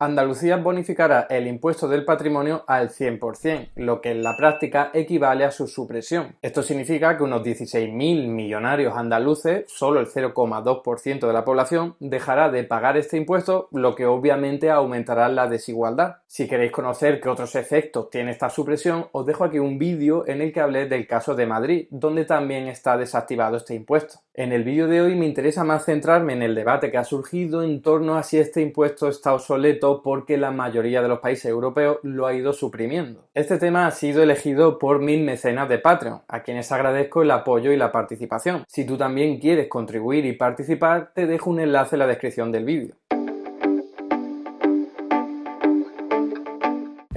Andalucía bonificará el impuesto del patrimonio al 100%, lo que en la práctica equivale a su supresión. Esto significa que unos 16.000 millonarios andaluces, solo el 0,2% de la población, dejará de pagar este impuesto, lo que obviamente aumentará la desigualdad. Si queréis conocer qué otros efectos tiene esta supresión, os dejo aquí un vídeo en el que hablé del caso de Madrid, donde también está desactivado este impuesto. En el vídeo de hoy me interesa más centrarme en el debate que ha surgido en torno a si este impuesto está obsoleto porque la mayoría de los países europeos lo ha ido suprimiendo. Este tema ha sido elegido por 1000 mecenas de Patreon, a quienes agradezco el apoyo y la participación. Si tú también quieres contribuir y participar, te dejo un enlace en la descripción del vídeo.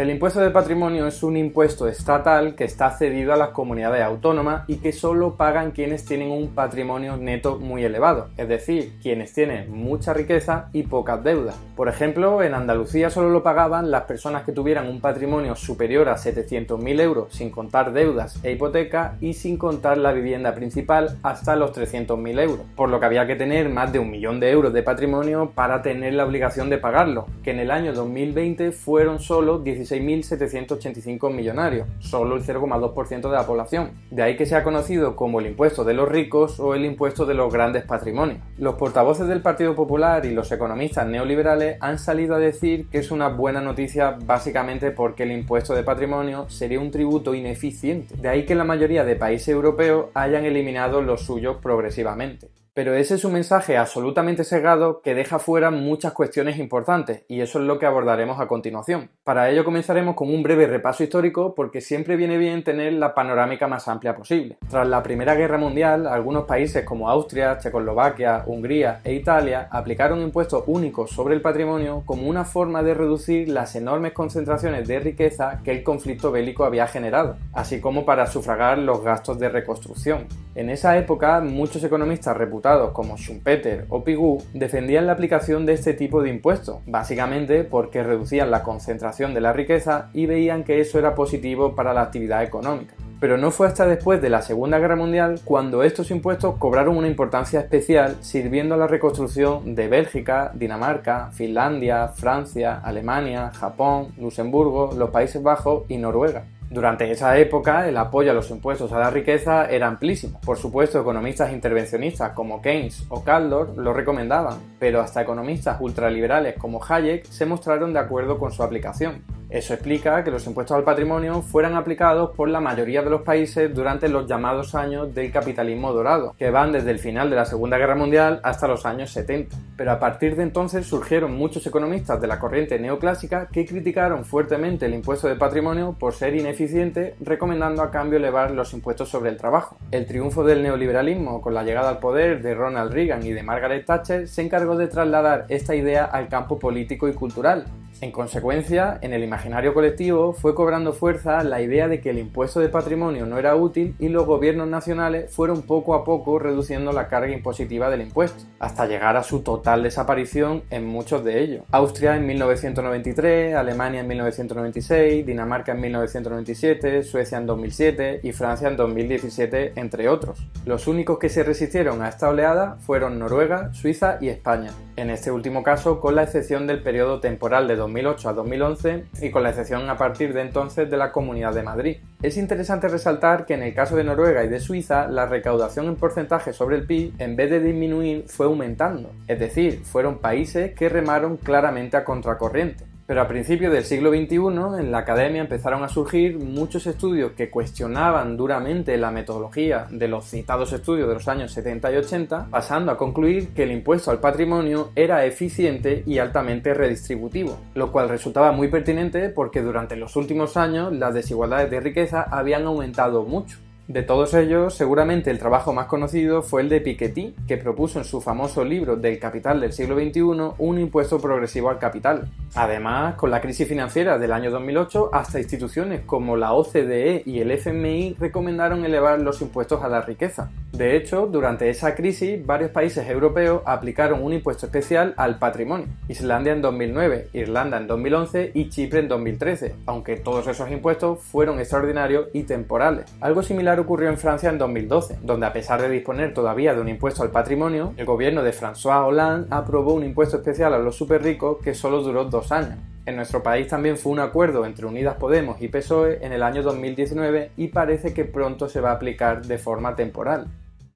El impuesto de patrimonio es un impuesto estatal que está cedido a las comunidades autónomas y que solo pagan quienes tienen un patrimonio neto muy elevado, es decir, quienes tienen mucha riqueza y pocas deudas. Por ejemplo, en Andalucía solo lo pagaban las personas que tuvieran un patrimonio superior a 700.000 euros sin contar deudas e hipoteca y sin contar la vivienda principal hasta los 300.000 euros, por lo que había que tener más de 1 millón de euros de patrimonio para tener la obligación de pagarlo, que en el año 2020 fueron solo 16.785 millonarios, solo el 0,2% de la población. De ahí que se ha conocido como el impuesto de los ricos o el impuesto de los grandes patrimonios. Los portavoces del Partido Popular y los economistas neoliberales han salido a decir que es una buena noticia básicamente porque el impuesto de patrimonio sería un tributo ineficiente. De ahí que la mayoría de países europeos hayan eliminado los suyos progresivamente. Pero ese es un mensaje absolutamente sesgado que deja fuera muchas cuestiones importantes y eso es lo que abordaremos a continuación. Para ello comenzaremos con un breve repaso histórico porque siempre viene bien tener la panorámica más amplia posible. Tras la Primera Guerra Mundial, algunos países como Austria, Checoslovaquia, Hungría e Italia aplicaron impuestos únicos sobre el patrimonio como una forma de reducir las enormes concentraciones de riqueza que el conflicto bélico había generado, así como para sufragar los gastos de reconstrucción. En esa época, muchos economistas reputados como Schumpeter o Pigou defendían la aplicación de este tipo de impuestos, básicamente porque reducían la concentración de la riqueza y veían que eso era positivo para la actividad económica. Pero no fue hasta después de la Segunda Guerra Mundial cuando estos impuestos cobraron una importancia especial, sirviendo a la reconstrucción de Bélgica, Dinamarca, Finlandia, Francia, Alemania, Japón, Luxemburgo, los Países Bajos y Noruega. Durante esa época, el apoyo a los impuestos a la riqueza era amplísimo. Por supuesto, economistas intervencionistas como Keynes o Kaldor lo recomendaban, pero hasta economistas ultraliberales como Hayek se mostraron de acuerdo con su aplicación. Eso explica que los impuestos al patrimonio fueran aplicados por la mayoría de los países durante los llamados años del capitalismo dorado, que van desde el final de la Segunda Guerra Mundial hasta los años 70. Pero a partir de entonces surgieron muchos economistas de la corriente neoclásica que criticaron fuertemente el impuesto de patrimonio por ser ineficiente, recomendando a cambio elevar los impuestos sobre el trabajo. El triunfo del neoliberalismo con la llegada al poder de Ronald Reagan y de Margaret Thatcher se encargó de trasladar esta idea al campo político y cultural. En consecuencia, en el imaginario colectivo fue cobrando fuerza la idea de que el impuesto de patrimonio no era útil y los gobiernos nacionales fueron poco a poco reduciendo la carga impositiva del impuesto, hasta llegar a su total desaparición en muchos de ellos. Austria en 1993, Alemania en 1996, Dinamarca en 1997, Suecia en 2007 y Francia en 2017, entre otros. Los únicos que se resistieron a esta oleada fueron Noruega, Suiza y España. En este último caso, con la excepción del periodo temporal de 2008 a 2011 y con la excepción a partir de entonces de la Comunidad de Madrid. Es interesante resaltar que en el caso de Noruega y de Suiza, la recaudación en porcentaje sobre el PIB, en vez de disminuir, fue aumentando. Es decir, fueron países que remaron claramente a contracorriente. Pero a principios del siglo XXI, en la academia empezaron a surgir muchos estudios que cuestionaban duramente la metodología de los citados estudios de los años 70 y 80, pasando a concluir que el impuesto al patrimonio era eficiente y altamente redistributivo, lo cual resultaba muy pertinente porque durante los últimos años las desigualdades de riqueza habían aumentado mucho. De todos ellos, seguramente el trabajo más conocido fue el de Piketty, que propuso en su famoso libro Del capital del siglo XXI un impuesto progresivo al capital. Además, con la crisis financiera del año 2008, hasta instituciones como la OCDE y el FMI recomendaron elevar los impuestos a la riqueza. De hecho, durante esa crisis, varios países europeos aplicaron un impuesto especial al patrimonio. Islandia en 2009, Irlanda en 2011 y Chipre en 2013, aunque todos esos impuestos fueron extraordinarios y temporales. Algo similar ocurrió en Francia en 2012, donde a pesar de disponer todavía de un impuesto al patrimonio, el gobierno de François Hollande aprobó un impuesto especial a los superricos que solo duró 2 2 años. En nuestro país también fue un acuerdo entre Unidas Podemos y PSOE en el año 2019 y parece que pronto se va a aplicar de forma temporal.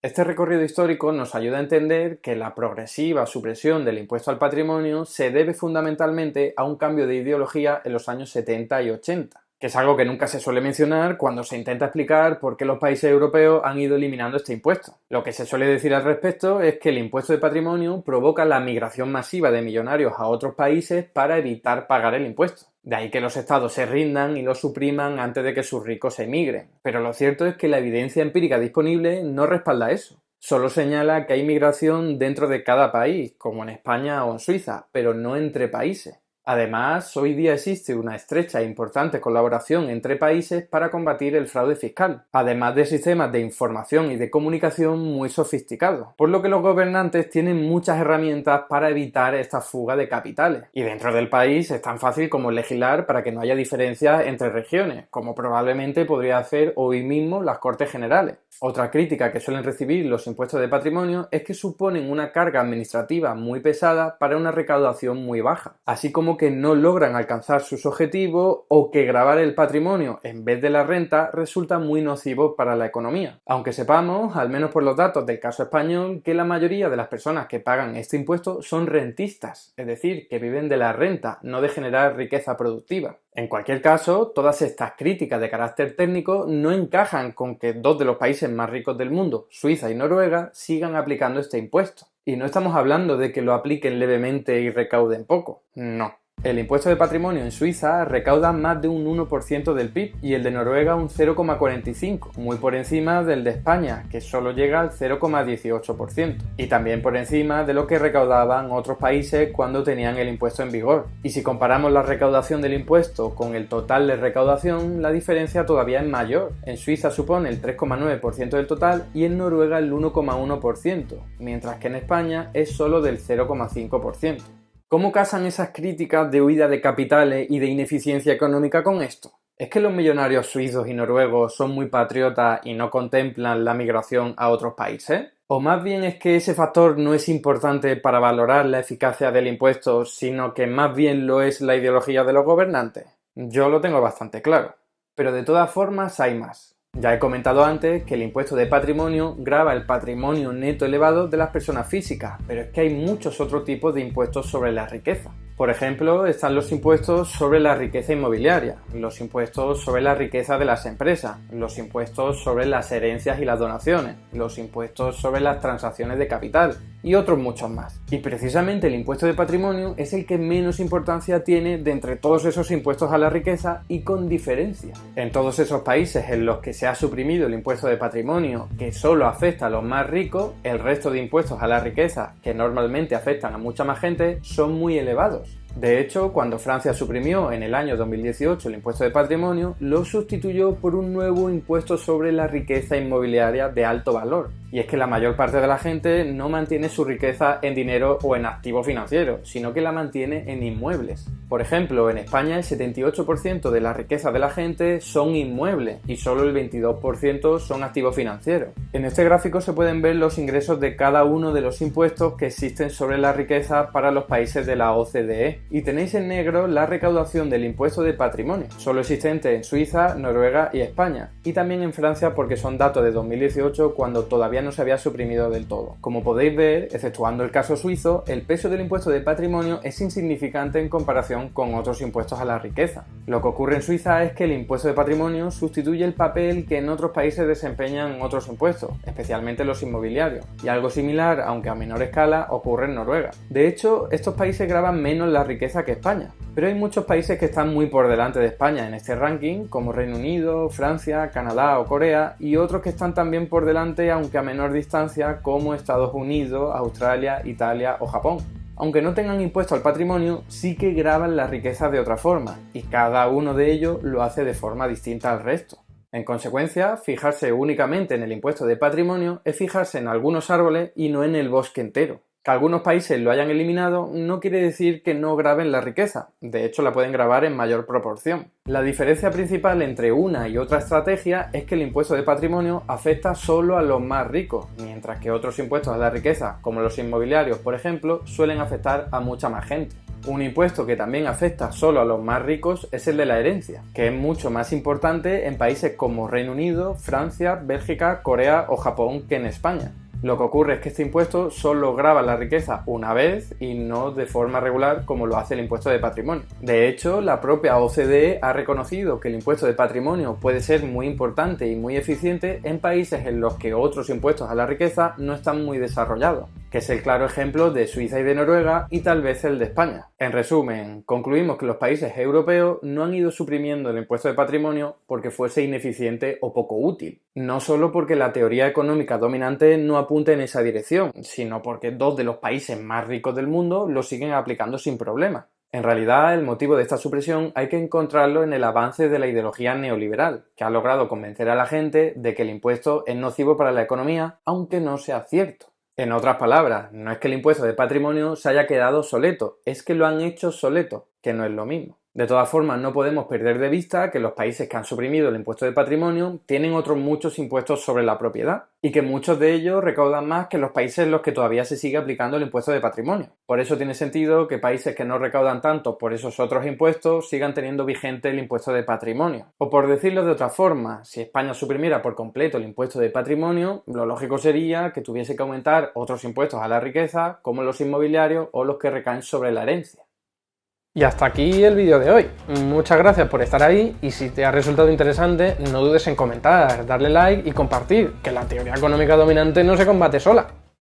Este recorrido histórico nos ayuda a entender que la progresiva supresión del impuesto al patrimonio se debe fundamentalmente a un cambio de ideología en los años 70 y 80, que es algo que nunca se suele mencionar cuando se intenta explicar por qué los países europeos han ido eliminando este impuesto. Lo que se suele decir al respecto es que el impuesto de patrimonio provoca la migración masiva de millonarios a otros países para evitar pagar el impuesto. De ahí que los estados se rindan y lo supriman antes de que sus ricos emigren. Pero lo cierto es que la evidencia empírica disponible no respalda eso. Solo señala que hay migración dentro de cada país, como en España o en Suiza, pero no entre países. Además, hoy día existe una estrecha e importante colaboración entre países para combatir el fraude fiscal, además de sistemas de información y de comunicación muy sofisticados, por lo que los gobernantes tienen muchas herramientas para evitar esta fuga de capitales. Y dentro del país es tan fácil como legislar para que no haya diferencias entre regiones, como probablemente podría hacer hoy mismo las Cortes Generales. Otra crítica que suelen recibir los impuestos de patrimonio es que suponen una carga administrativa muy pesada para una recaudación muy baja, así como que no logran alcanzar sus objetivos o que gravar el patrimonio en vez de la renta resulta muy nocivo para la economía. Aunque sepamos, al menos por los datos del caso español, que la mayoría de las personas que pagan este impuesto son rentistas, es decir, que viven de la renta, no de generar riqueza productiva. En cualquier caso, todas estas críticas de carácter técnico no encajan con que dos de los países más ricos del mundo, Suiza y Noruega, sigan aplicando este impuesto. Y no estamos hablando de que lo apliquen levemente y recauden poco, no. El impuesto de patrimonio en Suiza recauda más de un 1% del PIB y el de Noruega un 0,45%, muy por encima del de España, que solo llega al 0,18%, y también por encima de lo que recaudaban otros países cuando tenían el impuesto en vigor. Y si comparamos la recaudación del impuesto con el total de recaudación, la diferencia todavía es mayor. En Suiza supone el 3,9% del total y en Noruega el 1,1%, mientras que en España es solo del 0,5%. ¿Cómo casan esas críticas de huida de capitales y de ineficiencia económica con esto? ¿Es que los millonarios suizos y noruegos son muy patriotas y no contemplan la migración a otros países? ¿O más bien es que ese factor no es importante para valorar la eficacia del impuesto, sino que más bien lo es la ideología de los gobernantes? Yo lo tengo bastante claro. Pero de todas formas hay más. Ya he comentado antes que el impuesto de patrimonio grava el patrimonio neto elevado de las personas físicas, pero es que hay muchos otros tipos de impuestos sobre la riqueza. Por ejemplo, están los impuestos sobre la riqueza inmobiliaria, los impuestos sobre la riqueza de las empresas, los impuestos sobre las herencias y las donaciones, los impuestos sobre las transacciones de capital y otros muchos más. Y precisamente el impuesto de patrimonio es el que menos importancia tiene de entre todos esos impuestos a la riqueza y con diferencia. En todos esos países en los que se ha suprimido el impuesto de patrimonio que solo afecta a los más ricos, el resto de impuestos a la riqueza que normalmente afectan a mucha más gente son muy elevados. De hecho, cuando Francia suprimió en el año 2018 el impuesto de patrimonio, lo sustituyó por un nuevo impuesto sobre la riqueza inmobiliaria de alto valor. Y es que la mayor parte de la gente no mantiene su riqueza en dinero o en activos financieros, sino que la mantiene en inmuebles. Por ejemplo, en España el 78% de la riqueza de la gente son inmuebles y solo el 22% son activos financieros. En este gráfico se pueden ver los ingresos de cada uno de los impuestos que existen sobre la riqueza para los países de la OCDE. Y tenéis en negro la recaudación del impuesto de patrimonio, solo existente en Suiza, Noruega y España, y también en Francia porque son datos de 2018 cuando todavía no se había suprimido del todo. Como podéis ver, exceptuando el caso suizo, el peso del impuesto de patrimonio es insignificante en comparación con otros impuestos a la riqueza. Lo que ocurre en Suiza es que el impuesto de patrimonio sustituye el papel que en otros países desempeñan otros impuestos, especialmente los inmobiliarios, y algo similar, aunque a menor escala, ocurre en Noruega. De hecho, estos países gravan menos la riqueza que España, pero hay muchos países que están muy por delante de España en este ranking, como Reino Unido, Francia, Canadá o Corea, y otros que están también por delante aunque a menor distancia, como Estados Unidos, Australia, Italia o Japón. Aunque no tengan impuesto al patrimonio, sí que graban la riqueza de otra forma, y cada uno de ellos lo hace de forma distinta al resto. En consecuencia, fijarse únicamente en el impuesto de patrimonio es fijarse en algunos árboles y no en el bosque entero. Que algunos países lo hayan eliminado no quiere decir que no graben la riqueza, de hecho la pueden grabar en mayor proporción. La diferencia principal entre una y otra estrategia es que el impuesto de patrimonio afecta solo a los más ricos, mientras que otros impuestos a la riqueza, como los inmobiliarios por ejemplo, suelen afectar a mucha más gente. Un impuesto que también afecta solo a los más ricos es el de la herencia, que es mucho más importante en países como Reino Unido, Francia, Bélgica, Corea o Japón que en España. Lo que ocurre es que este impuesto solo grava la riqueza una vez y no de forma regular como lo hace el impuesto de patrimonio. De hecho, la propia OCDE ha reconocido que el impuesto de patrimonio puede ser muy importante y muy eficiente en países en los que otros impuestos a la riqueza no están muy desarrollados, que es el claro ejemplo de Suiza y de Noruega y tal vez el de España. En resumen, concluimos que los países europeos no han ido suprimiendo el impuesto de patrimonio porque fuese ineficiente o poco útil. No solo porque la teoría económica dominante no apunta en esa dirección, sino porque dos de los países más ricos del mundo lo siguen aplicando sin problema. En realidad, el motivo de esta supresión hay que encontrarlo en el avance de la ideología neoliberal, que ha logrado convencer a la gente de que el impuesto es nocivo para la economía, aunque no sea cierto. En otras palabras, no es que el impuesto de patrimonio se haya quedado obsoleto, es que lo han hecho obsoleto, que no es lo mismo. De todas formas, no podemos perder de vista que los países que han suprimido el impuesto de patrimonio tienen otros muchos impuestos sobre la propiedad y que muchos de ellos recaudan más que los países en los que todavía se sigue aplicando el impuesto de patrimonio. Por eso tiene sentido que países que no recaudan tanto por esos otros impuestos sigan teniendo vigente el impuesto de patrimonio. O por decirlo de otra forma, si España suprimiera por completo el impuesto de patrimonio, lo lógico sería que tuviese que aumentar otros impuestos a la riqueza, como los inmobiliarios o los que recaen sobre la herencia. Y hasta aquí el vídeo de hoy. Muchas gracias por estar ahí y si te ha resultado interesante no dudes en comentar, darle like y compartir, que la teoría económica dominante no se combate sola.